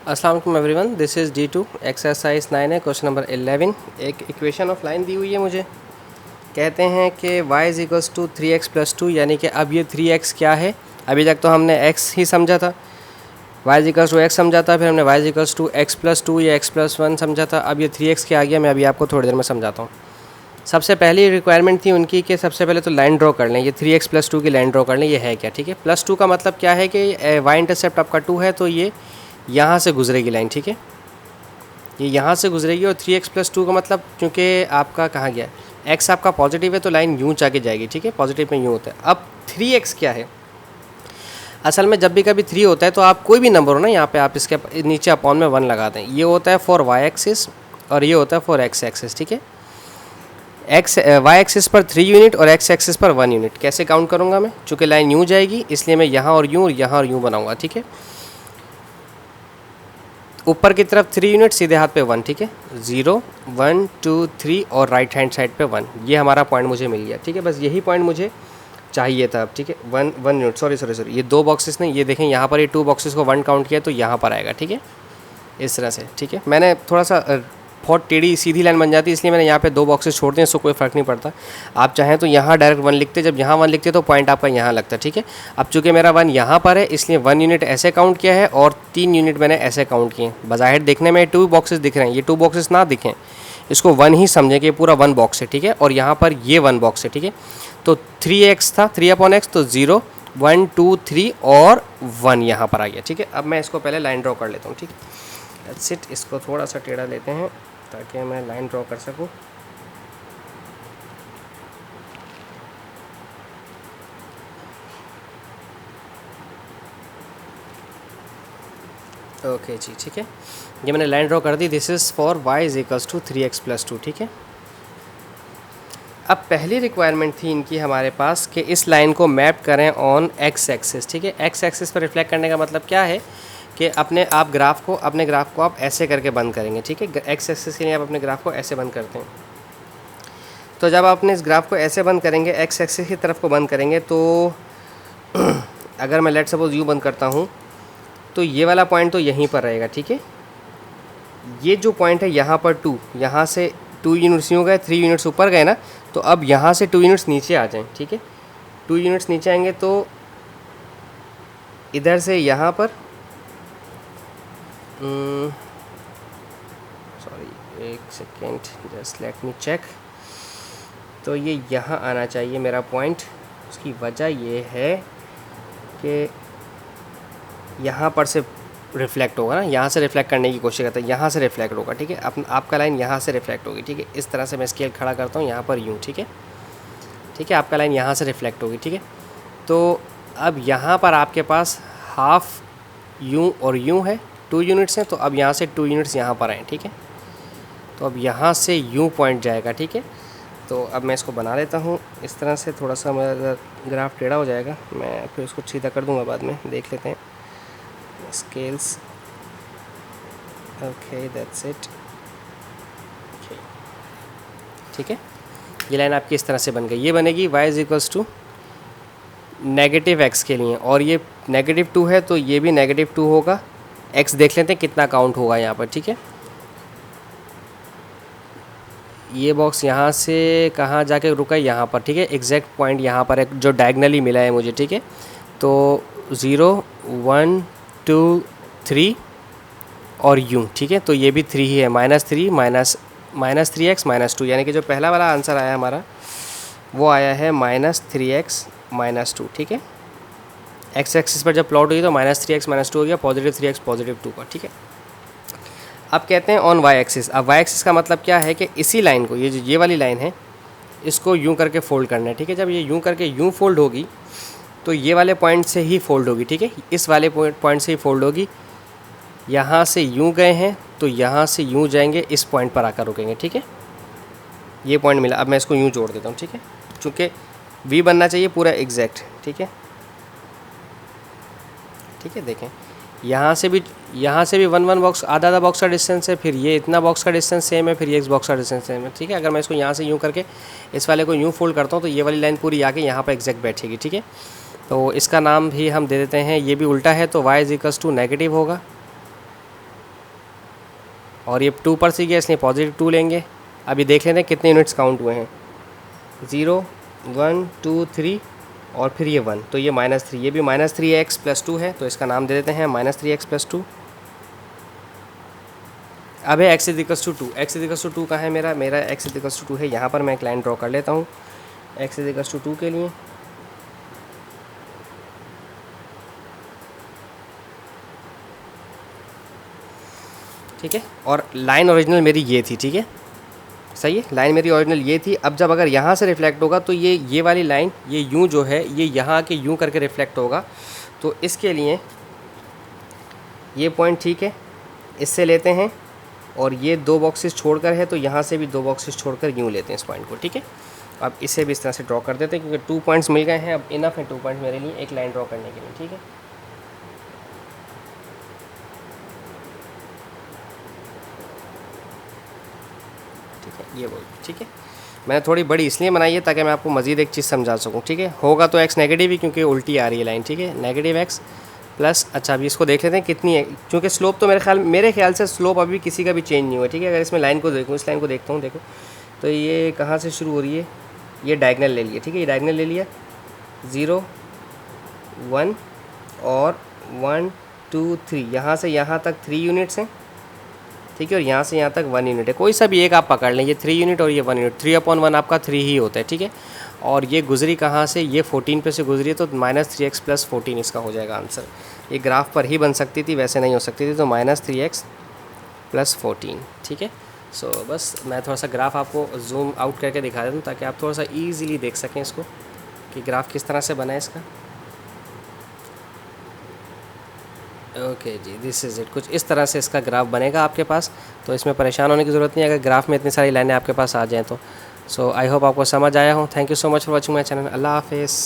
अस्सलाम वालेकुम everyone, this is D2 exercise 9 है, क्वेश्चन नंबर 11। एक इक्वेशन ऑफ लाइन दी हुई है मुझे। कहते हैं कि y is equals to 3x+2, यानी कि अब ये 3x क्या है। अभी तक तो हमने x ही समझा था, y is equals to x समझा था, फिर हमने y is equals to x+2 या x+1 समझा था। अब ये 3x क्या आ गया, मैं अभी आपको थोड़ी देर में समझाता हूँ। सबसे पहली रिक्वायरमेंट थी उनकी कि सबसे पहले तो लाइन ड्रॉ कर लें, ये 3x+2 की लाइन ड्रॉ कर लें। ये है क्या, ठीक है। +2 का मतलब क्या है कि y इंटरसेप्ट आपका 2 है, तो ये यहाँ से गुजरेगी लाइन, ठीक है। ये यहाँ से गुजरेगी और 3x+2 का मतलब, क्योंकि आपका कहाँ गया, x आपका पॉजिटिव है तो लाइन यूँ जाके जाएगी, ठीक है। पॉजिटिव में यूँ होता है। अब 3x क्या है, असल में जब भी कभी 3 होता है तो आप कोई भी नंबर हो ना, यहाँ पे आप इसके नीचे अपॉन में 1 लगा दें। ये होता है फॉर y एक्सिस और ये होता है फॉर x एक्सिस, ठीक है। y एक्सिस पर 3 यूनिट और x एक्सिस पर 1 यूनिट। कैसे काउंट करूँगा मैं, चूँकि लाइन यूँ जाएगी इसलिए मैं यहाँ और यूँ बनाऊँगा, ठीक है। ऊपर की तरफ 3 यूनिट, सीधे हाथ पे 1, ठीक है। 0 1 2 3 और राइट हैंड साइड पे 1। ये हमारा पॉइंट मुझे मिल गया, ठीक है। बस यही पॉइंट मुझे चाहिए था अब, ठीक है। 1 यूनिट, सॉरी, ये 2 बॉक्सेस नहीं, ये देखें यहाँ पर ये 2 बॉक्सेस को 1 काउंट किया तो यहाँ पर आएगा, ठीक है। इस तरह से, ठीक है। मैंने थोड़ा सा बहुत टेढ़ी सीधी लाइन बन जाती है, इसलिए मैंने यहाँ पे 2 बॉक्सेस छोड़ दिए, इसको कोई फ़र्क नहीं पड़ता। आप चाहें तो यहाँ डायरेक्ट 1 लिखते, जब यहाँ 1 लिखते तो पॉइंट आपका यहाँ लगता, ठीक है। अब चूँकि मेरा 1 यहाँ पर है इसलिए 1 यूनिट ऐसे काउंट किया है और 3 यूनिट मैंने ऐसे काउंट किए। बज़ाहिर देखने में 2 बॉक्सेस दिख रहे हैं, ये 2 बॉक्सेस ना दिखें, इसको 1 ही समझें कि पूरा 1 बॉक्स है, ठीक है। और यहाँ पर ये 1 बॉक्स है, ठीक है। तो 3x था, 3/x, तो 0 1 2 3 और 1 यहाँ पर आ गया, ठीक है। अब मैं इसको पहले लाइन ड्रॉ कर लेता हूँ, ठीक है। That's it. इसको थोड़ा सा टेढ़ा लेते हैं ताकि मैं लाइन ड्रॉ कर सकूं। ओके जी, ठीक है। ये मैंने लाइन ड्रॉ कर दी। This is for y is equals to 3x+2, ठीक है। अब पहली रिक्वायरमेंट थी इनकी हमारे पास कि इस लाइन को मैप करें ऑन x एक्सिस, ठीक है। x एक्सिस पर रिफ्लेक्ट करने का मतलब क्या है कि अपने ग्राफ को आप ऐसे करके बंद करेंगे, ठीक है। x एक्सिस के लिए आप अपने ग्राफ को ऐसे बंद करते हैं। तो जब आप अपने इस ग्राफ को ऐसे बंद करेंगे, x एक्सिस की तरफ को बंद करेंगे, तो अगर मैं लेट सपोज यू बंद करता हूँ तो ये वाला पॉइंट तो यहीं पर रहेगा, ठीक है। ये जो पॉइंट है यहाँ पर 2, यहाँ से 2 यूनिट्स यूँ गए, 3 यूनिट्स ऊपर गए ना, तो अब यहाँ से 2 यूनिट्स नीचे आ जाएं, ठीक है। 2 यूनिट्स नीचे आएंगे तो इधर से यहाँ पर सॉरी एक second, just let me check. तो ये यहाँ आना चाहिए मेरा पॉइंट। उसकी वजह ये है कि यहाँ पर से रिफ्लेक्ट होगा ना, यहाँ से रिफ्लेक्ट करने की कोशिश करता है, यहाँ से रिफ्लेक्ट होगा, ठीक है। आपका लाइन यहाँ से रिफ्लेक्ट होगी, ठीक है। इस तरह से मैं स्केल खड़ा करता हूँ यहाँ पर यूँ, ठीक है, ठीक है। आपका लाइन यहाँ से रिफ्लेक्ट होगी, ठीक है। तो अब यहाँ पर आपके पास हाफ यूँ और यूँ है, 2 यूनिट्स हैं, तो अब यहाँ से 2 यूनिट्स यहाँ पर आएँ, ठीक है। तो अब यहाँ से यूँ पॉइंट जाएगा, ठीक है। तो अब मैं इसको बना लेता हूँ इस तरह से। थोड़ा सा मेरा ग्राफ टेढ़ा हो जाएगा, मैं फिर उसको सीधा कर दूँगा बाद में, देख लेते हैं। स्केल्स, ओके दैट्स इट, ठीक है। ये लाइन आपकी इस तरह से बन गई। ये बनेगी y is equals to -x के लिए, और ये -2 है तो ये भी -2 होगा। x देख लेते हैं कितना काउंट होगा यहाँ पर, ठीक है। ये बॉक्स यहाँ से कहाँ जाके रुका है, यहाँ पर, ठीक है। एग्जैक्ट पॉइंट यहाँ पर एक जो डायगनली मिला है मुझे, ठीक है। तो 0 1 2 3 और यूँ, ठीक है। तो ये भी 3 ही है, -3 -3x -2, यानी कि जो पहला वाला आंसर आया हमारा वो आया है -3x -2, ठीक है। x एक्सिस पर जब प्लॉट हुई तो -3x -2 हो गया, +3x +2 का, ठीक है। अब कहते हैं ऑन y एक्सिस। अब y एक्सिस का मतलब क्या है कि इसी लाइन को, ये वाली लाइन है, इसको यूँ करके फोल्ड करना है, ठीक है। जब ये यूँ करके यूँ फोल्ड होगी तो ये वाले पॉइंट से ही फोल्ड होगी, ठीक है। इस वाले पॉइंट से ही फोल्ड होगी। यहाँ से यूँ गए हैं तो यहाँ से यूँ जाएंगे, इस पॉइंट पर आकर रुकेंगे, ठीक है। ये पॉइंट मिला। अब मैं इसको यूँ जोड़ देता हूँ, ठीक है, चूँकि v बनना चाहिए पूरा एग्जैक्ट, ठीक है, ठीक है। देखें यहाँ से भी 1 बॉक्स, आधा बॉक्स का डिस्टेंस है, फिर ये इतना बॉक्स का डिस्टेंस सेम है, फिर ये बॉक्स का डिस्टेंस सेम है, ठीक है। अगर मैं इसको यहाँ से यूँ करके इस वाले को यूँ फोल्ड करता हूँ तो ये वाली लाइन पूरी आके यहाँ पर एग्जैक्ट बैठेगी, ठीक है। तो इसका नाम भी हम दे देते हैं, ये भी उल्टा है तो y is equals to negative होगा, और ये 2 पर सी गया इसलिए पॉजिटिव 2 लेंगे। अभी देख लेते हैं कितने यूनिट्स काउंट हुए हैं, 0 1 2 3 और फिर ये 1, तो ये -3, ये भी -3x+2 है, तो इसका नाम दे देते हैं -3x+2। अब है x = 2, x = 2 कहाँ है मेरा x = 2 है, यहाँ पर मैं एक लाइन ड्रॉ कर लेता हूँ x = 2 के लिए। ठीक है, और लाइन ओरिजिनल मेरी ये थी, ठीक है, सही है, लाइन मेरी ओरिजिनल ये थी। अब जब अगर यहाँ से रिफ्लेक्ट होगा तो ये वाली लाइन ये यूँ जो है ये यहाँ आके यूँ करके रिफ्लेक्ट होगा, तो इसके लिए ये पॉइंट ठीक है, इससे लेते हैं, और ये 2 बॉक्सेस छोड़कर है तो यहाँ से भी 2 बॉक्सेस छोड़कर यूँ लेते हैं इस पॉइंट को। ठीक है, अब इसे भी इस तरह से ड्रॉ कर देते हैं क्योंकि 2 पॉइंट्स मिल गए हैं, अब इनफ है 2 पॉइंट्स मेरे लिए एक लाइन ड्रॉ करने के लिए। ठीक है, ठीक है, ये बोल ठीक है, मैंने थोड़ी बड़ी इसलिए बनाई है ताकि मैं आपको मज़ीद एक चीज़ समझा सकूँ। ठीक है, होगा तो x नेगेटिव ही क्योंकि उल्टी आ रही है लाइन। ठीक है, -x प्लस, अच्छा अभी इसको देख लेते हैं कितनी है, क्योंकि स्लोप तो मेरे ख्याल से स्लोप अभी किसी का भी चेंज नहीं हुआ। ठीक है, अगर इसमें लाइन को देखूँ, इस लाइन को देखता हूँ, देखो तो ये कहाँ से शुरू हो रही है, ये डायगनल ले लिया। ठीक है, ये डायगनल ले लिया, 0 1 और 1 2 3, यहाँ से यहाँ तक 3 यूनिट्स हैं। ठीक है, और यहाँ से यहाँ तक 1 यूनिट है, कोई सा भी एक आप पकड़ लें, ये 3 यूनिट और ये 1 यूनिट, 3/1 आपका 3 ही होता है। ठीक है, और ये गुजरी कहाँ से, ये 14 पे से गुजरी है, तो -3x + 14 इसका हो जाएगा आंसर। ये ग्राफ पर ही बन सकती थी, वैसे नहीं हो सकती थी, तो -3x + 14। ठीक है, सो बस मैं थोड़ा सा ग्राफ आपको जूम आउट करके दिखा देता हूँ ताकि आप थोड़ा सा ईज़िली देख सकें इसको कि ग्राफ किस तरह से बना है इसका। ओके जी, दिस इज़ इट, कुछ इस तरह से इसका ग्राफ बनेगा आपके पास, तो इसमें परेशान होने की ज़रूरत नहीं है अगर ग्राफ में इतनी सारी लाइनें आपके पास आ जाएँ तो। सो आई होप आपको समझ आया हो। Thank you so much for watching my channel. अल्लाह हाफिज़।